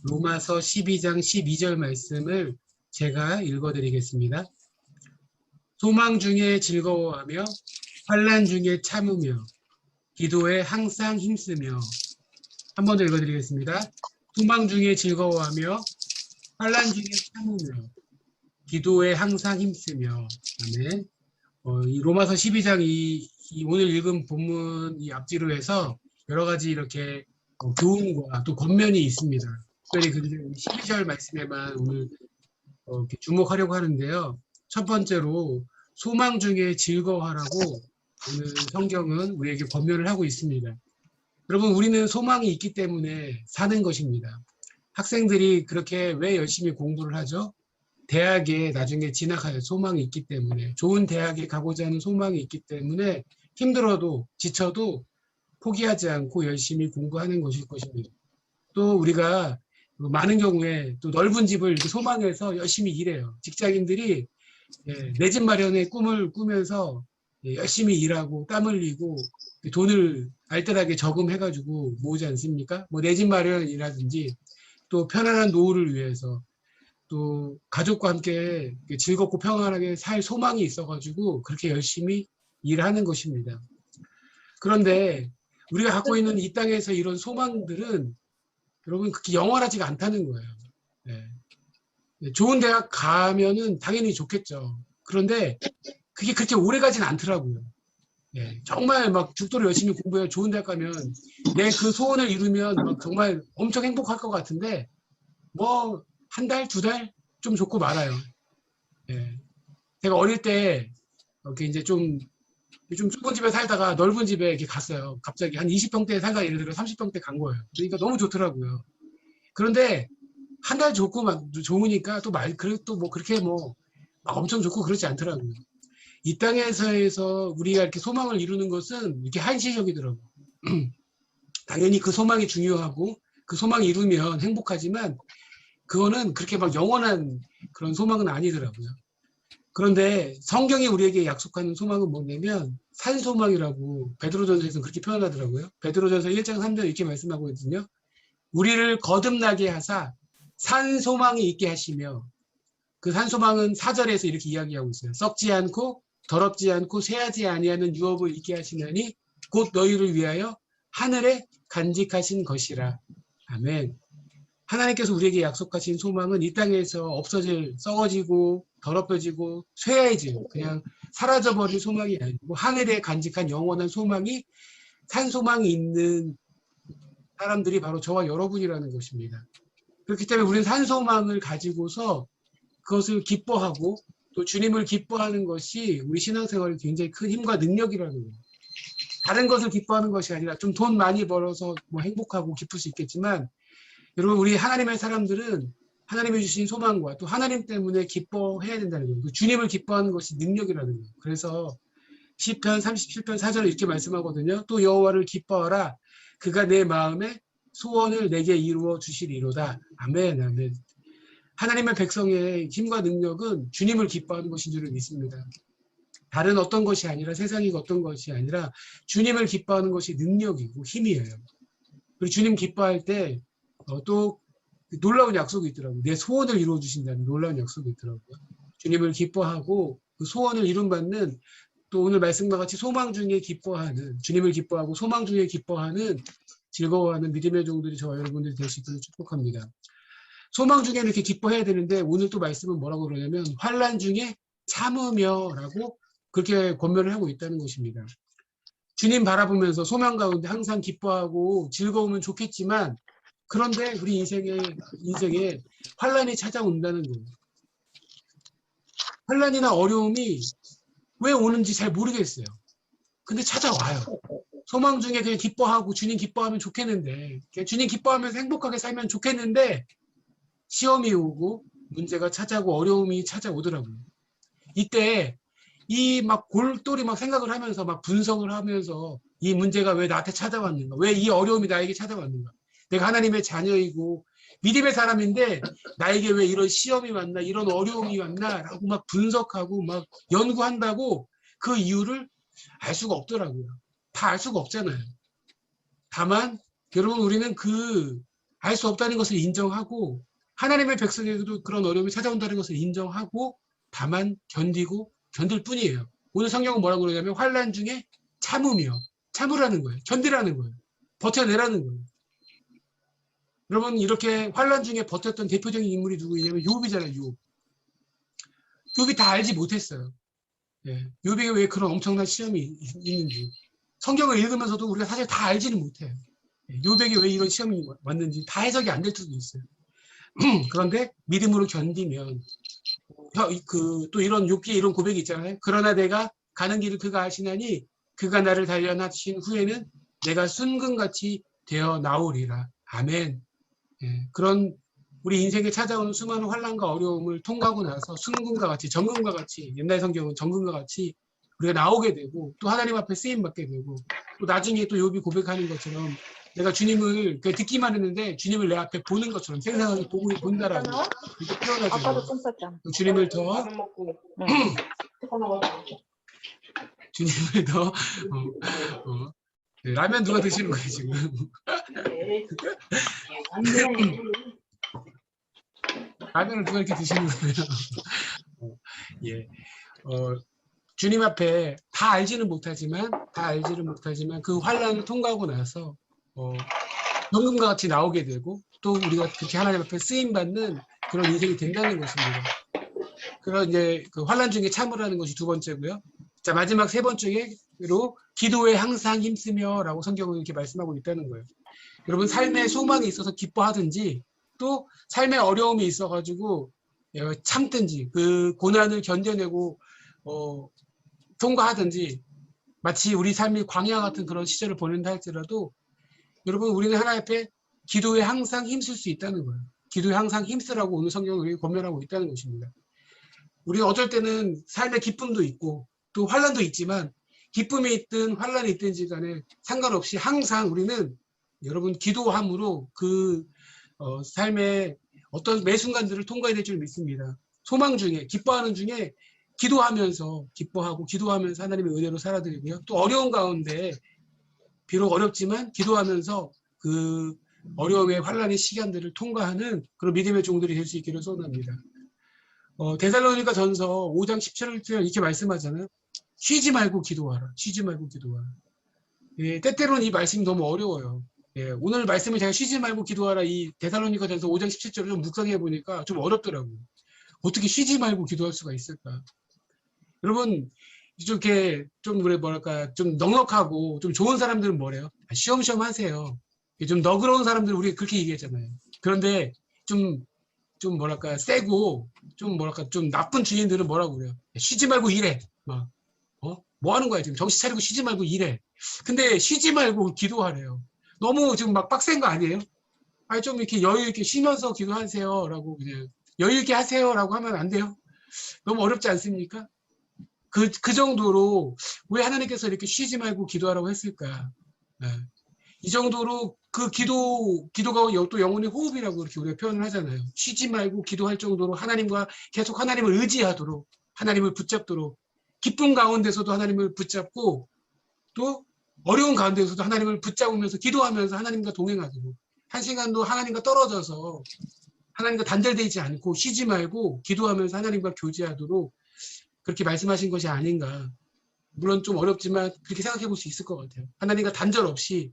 로마서 12장 12절 말씀을 제가 읽어드리겠습니다. 소망 중에 즐거워하며 환난 중에 참으며 기도에 항상 힘쓰며. 한 번 더 읽어드리겠습니다. 소망 중에 즐거워하며 환난 중에 참으며 기도에 항상 힘쓰며. 아멘. 이 로마서 12장 오늘 읽은 본문 이 앞뒤로 해서 여러 가지 이렇게 교훈과 또 권면이 있습니다. 특별히 그 12절 말씀에만 오늘 이렇게 주목하려고 하는데요. 첫 번째로 소망 중에 즐거워하라고 오늘 성경은 우리에게 권면을 하고 있습니다. 여러분, 우리는 소망이 있기 때문에 사는 것입니다. 학생들이 그렇게 왜 열심히 공부를 하죠? 대학에 나중에 진학할 소망이 있기 때문에, 좋은 대학에 가고자 하는 소망이 있기 때문에 힘들어도 지쳐도 포기하지 않고 열심히 공부하는 것일 것입니다. 또 우리가 많은 경우에 또 넓은 집을 이렇게 소망해서 열심히 일해요. 직장인들이 내 집 마련의 꿈을 꾸면서 열심히 일하고 땀 흘리고 돈을 알뜰하게 저금해가지고 모으지 않습니까? 뭐 내 집 마련이라든지 또 편안한 노후를 위해서 또 가족과 함께 즐겁고 평안하게 살 소망이 있어가지고 그렇게 열심히 일하는 것입니다. 그런데 우리가 갖고 있는 이 땅에서 이런 소망들은 여러분 그렇게 영원하지가 않다는 거예요. 좋은 대학 가면은 당연히 좋겠죠. 그런데 그게 그렇게 오래 가진 않더라고요. 정말 막 죽도록 열심히 공부해 좋은 대학 가면 내 그 소원을 이루면 막 정말 엄청 행복할 것 같은데 뭐 한 달, 두 달 좀 좋고 말아요. 제가 어릴 때 이렇게 이제 좀 좁은 집에 살다가 넓은 집에 이렇게 갔어요. 갑자기 한 20평대에 살다가 예를 들어 30평대 간 거예요. 그러니까 너무 좋더라고요. 그런데 한 달 좋고 막 좋으니까 또 뭐 그렇게 뭐 막 엄청 좋고 그렇지 않더라고요. 이 땅에서 우리가 이렇게 소망을 이루는 것은 이렇게 한시적이더라고요. 당연히 그 소망이 중요하고 그 소망을 이루면 행복하지만 그거는 그렇게 막 영원한 그런 소망은 아니더라고요. 그런데 성경이 우리에게 약속하는 소망은 뭐냐면 산소망이라고 베드로전서에서는 그렇게 표현하더라고요. 베드로전서 1장 3절 이렇게 말씀하고 있거든요. 우리를 거듭나게 하사 산소망이 있게 하시며, 그 산소망은 4절에서 이렇게 이야기하고 있어요. 썩지 않고 더럽지 않고 쇠하지 아니하는 유업을 있게 하시나니 곧 너희를 위하여 하늘에 간직하신 것이라. 아멘. 하나님께서 우리에게 약속하신 소망은 이 땅에서 없어질, 썩어지고 더럽혀지고 쇠해질, 그냥 사라져버릴 소망이 아니고 하늘에 간직한 영원한 소망이, 산소망이 있는 사람들이 바로 저와 여러분이라는 것입니다. 그렇기 때문에 우리는 산소망을 가지고서 그것을 기뻐하고 또 주님을 기뻐하는 것이 우리 신앙생활의 굉장히 큰 힘과 능력이라는 거예요. 다른 것을 기뻐하는 것이 아니라 좀 돈 많이 벌어서 뭐 행복하고 기쁠 수 있겠지만, 여러분 우리 하나님의 사람들은 하나님이 주신 소망과 또 하나님 때문에 기뻐해야 된다는 거예요. 주님을 기뻐하는 것이 능력이라는 거예요. 그래서 시편 37편 4절에 이렇게 말씀하거든요. 또 여호와를 기뻐하라. 그가 내 마음의 소원을 내게 이루어 주시리로다. 아멘, 아멘. 하나님의 백성의 힘과 능력은 주님을 기뻐하는 것인 줄을 믿습니다. 다른 어떤 것이 아니라, 세상이 어떤 것이 아니라 주님을 기뻐하는 것이 능력이고 힘이에요. 그리고 주님 기뻐할 때 또 놀라운 약속이 있더라고요. 내 소원을 이루어 주신다는 놀라운 약속이 있더라고요. 주님을 기뻐하고 그 소원을 이룬받는, 또 오늘 말씀과 같이 소망 중에 기뻐하는, 주님을 기뻐하고 소망 중에 기뻐하는, 즐거워하는 믿음의 종들이 저와 여러분들이 될 수 있도록 축복합니다. 소망 중에 이렇게 기뻐해야 되는데 오늘 또 말씀은 뭐라고 그러냐면 환난 중에 참으며라고 그렇게 권면을 하고 있다는 것입니다. 주님 바라보면서 소망 가운데 항상 기뻐하고 즐거우면 좋겠지만, 그런데 우리 인생에 환난이 찾아온다는 거예요. 환난이나 어려움이 왜 오는지 잘 모르겠어요. 근데 찾아와요. 소망 중에 그냥 기뻐하고 주님 기뻐하면 좋겠는데, 주님 기뻐하면서 행복하게 살면 좋겠는데, 시험이 오고 문제가 찾아오고 어려움이 찾아오더라고요. 이때 이 막 골똘히 막 생각을 하면서 막 분석을 하면서 이 문제가 왜 나한테 찾아왔는가? 왜 이 어려움이 나에게 찾아왔는가? 내가 하나님의 자녀이고 믿음의 사람인데 나에게 왜 이런 시험이 왔나? 이런 어려움이 왔나? 라고 막 분석하고 막 연구한다고 그 이유를 알 수가 없더라고요. 다 알 수가 없잖아요. 다만 여러분 우리는 그 알 수 없다는 것을 인정하고 하나님의 백성에게도 그런 어려움이 찾아온다는 것을 인정하고 다만 견디고 견딜 뿐이에요. 오늘 성경은 뭐라고 그러냐면 환난 중에 참으며 참으라는 거예요. 견디라는 거예요. 버텨내라는 거예요. 여러분 이렇게 환난 중에 버텼던 대표적인 인물이 누구냐면 욥이잖아요. 욥. 욥이 다 알지 못했어요. 예. 욥에게 왜 그런 엄청난 시험이 있는지 성경을 읽으면서도 우리가 사실 다 알지는 못해요. 예. 욥에게 왜 이런 시험이 왔는지 다 해석이 안 될 수도 있어요. 그런데 믿음으로 견디면 또 이런 욥기에 이런 고백이 있잖아요. 그러나 내가 가는 길을 그가 아시나니 그가 나를 단련하신 후에는 내가 순금같이 되어 나오리라. 아멘. 예, 그런 우리 인생에 찾아오는 수많은 환난과 어려움을 통과하고 나서 순금과 같이 정금과 같이 옛날 성경은 정금과 같이 우리가 나오게 되고 또 하나님 앞에 쓰임 받게 되고 또 나중에 또 욥이 고백하는 것처럼 내가 주님을 듣기만 했는데 주님을 내 앞에 보는 것처럼 생생하게 보고 본다라고 이렇게 표현하잖아요. 주님을 더 주님을 더 네, 라면 누가 드시는 거예요 지금? 라면을 누가 이렇게 드시는 거예요? 예, 주님 앞에 다 알지는 못하지만 그 환난을 통과하고 나서 현금과 같이 나오게 되고 또 우리가 그렇게 하나님 앞에 쓰임 받는 그런 인생이 된다는 것입니다. 그런 이제 그 환난 중에 참으라는 것이 두 번째고요. 자 마지막 세 번째로 기도에 항상 힘쓰며라고 성경은 이렇게 말씀하고 있다는 거예요. 여러분 삶에 소망이 있어서 기뻐하든지 또 삶에 어려움이 있어가지고 참든지 그 고난을 견뎌내고 통과하든지 마치 우리 삶이 광야 같은 그런 시절을 보낸다 할지라도 여러분 우리는 하나님 앞에 기도에 항상 힘쓸 수 있다는 거예요. 기도에 항상 힘쓰라고 오늘 성경을 우리에게 권면하고 있다는 것입니다. 우리는 어쩔 때는 삶의 기쁨도 있고 또 환난도 있지만 기쁨이 있든 환난이 있든지 간에 상관없이 항상 우리는 여러분 기도함으로 그 삶의 어떤 매 순간들을 통과해야 될 줄 믿습니다. 소망 중에 기뻐하는 중에 기도하면서 기뻐하고 기도하면서 하나님의 은혜로 살아드리고요. 또 어려운 가운데 비록 어렵지만 기도하면서 그 어려움의 환난의 시간들을 통과하는 그런 믿음의 종들이 될 수 있기를 소원합니다. 데살로니가 전서 5장 17절 이렇게 말씀하잖아요. 쉬지 말고 기도하라. 쉬지 말고 기도하라. 예, 때때로는 이 말씀이 너무 어려워요. 예, 오늘 말씀을 제가 쉬지 말고 기도하라 이 데살로니가 전서 5장 17절을 좀 묵상해 보니까 좀 어렵더라고요. 어떻게 쉬지 말고 기도할 수가 있을까? 여러분 이렇게 좀 뭐랄까 좀 넉넉하고 좀 좋은 사람들은 뭐래요? 쉬엄쉬엄 하세요. 좀 너그러운 사람들은 우리가 그렇게 얘기했잖아요. 그런데 좀 뭐랄까 세고 좀 뭐랄까 좀 나쁜 주인들은 뭐라고 그래요? 쉬지 말고 일해. 막 뭐 하는 거야 지금 정신 차리고 쉬지 말고 일해. 근데 쉬지 말고 기도하래요. 너무 지금 막 빡센 거 아니에요? 아니 좀 이렇게 여유 있게 쉬면서 기도하세요라고 그냥 여유 있게 하세요라고 하면 안 돼요? 너무 어렵지 않습니까? 그 정도로 왜 하나님께서 이렇게 쉬지 말고 기도하라고 했을까? 네. 이 정도로 그 기도가 또 영혼의 호흡이라고 이렇게 우리가 표현을 하잖아요. 쉬지 말고 기도할 정도로 하나님과 계속 하나님을 의지하도록 하나님을 붙잡도록 기쁨 가운데서도 하나님을 붙잡고 또 어려운 가운데서도 하나님을 붙잡으면서 기도하면서 하나님과 동행하도록 한 시간도 하나님과 떨어져서 하나님과 단절되지 않고 쉬지 말고 기도하면서 하나님과 교제하도록 그렇게 말씀하신 것이 아닌가. 물론 좀 어렵지만 그렇게 생각해 볼 수 있을 것 같아요. 하나님과 단절 없이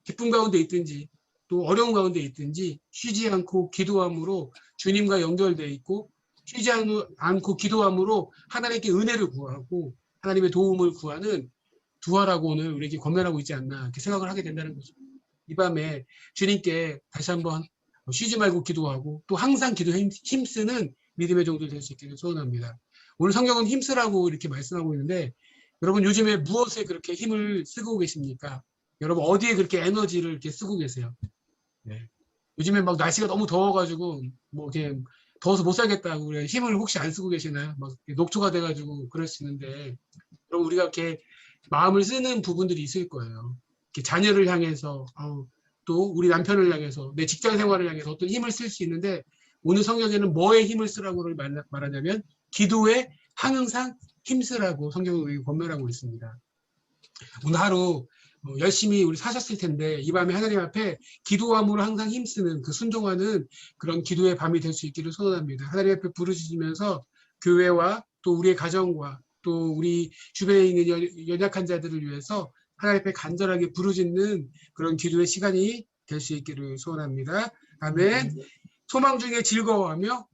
기쁨 가운데 있든지 또 어려운 가운데 있든지 쉬지 않고 기도함으로 주님과 연결되어 있고 쉬지 않고 기도함으로 하나님께 은혜를 구하고 하나님의 도움을 구하는 두화라고 오늘 우리에게 권면하고 있지 않나 이렇게 생각을 하게 된다는 거죠. 이 밤에 주님께 다시 한번 쉬지 말고 기도하고 또 항상 기도에 힘쓰는 믿음의 종들 될 수 있기를 소원합니다. 오늘 성경은 힘쓰라고 이렇게 말씀하고 있는데 여러분 요즘에 무엇에 그렇게 힘을 쓰고 계십니까? 여러분 어디에 그렇게 에너지를 이렇게 쓰고 계세요? 네. 요즘에 막 날씨가 너무 더워가지고 뭐 그냥 더워서 못 살겠다고 그래 힘을 혹시 안 쓰고 계시나요? 막 녹초가 돼가지고 그럴 수 있는데 여러분 우리가 이렇게 마음을 쓰는 부분들이 있을 거예요. 이렇게 자녀를 향해서 또 우리 남편을 향해서 내 직장 생활을 향해서 어떤 힘을 쓸 수 있는데 오늘 성경에는 뭐에 힘을 쓰라고 말하냐면 기도에 항상 힘쓰라고 성경을 권면하고 있습니다. 오늘 하루 열심히 우리 사셨을 텐데 이 밤에 하나님 앞에 기도함으로 항상 힘쓰는 그 순종하는 그런 기도의 밤이 될 수 있기를 소원합니다. 하나님 앞에 부르짖으면서 교회와 또 우리의 가정과 또 우리 주변에 있는 연약한 자들을 위해서 하나님 앞에 간절하게 부르짖는 그런 기도의 시간이 될 수 있기를 소원합니다. 아멘. 소망 중에 즐거워하며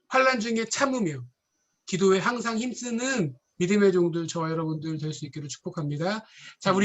환난 중에 참으며 기도에 항상 힘쓰는 믿음의 종들 저와 여러분들 될 수 있기를 축복합니다. 자, 우리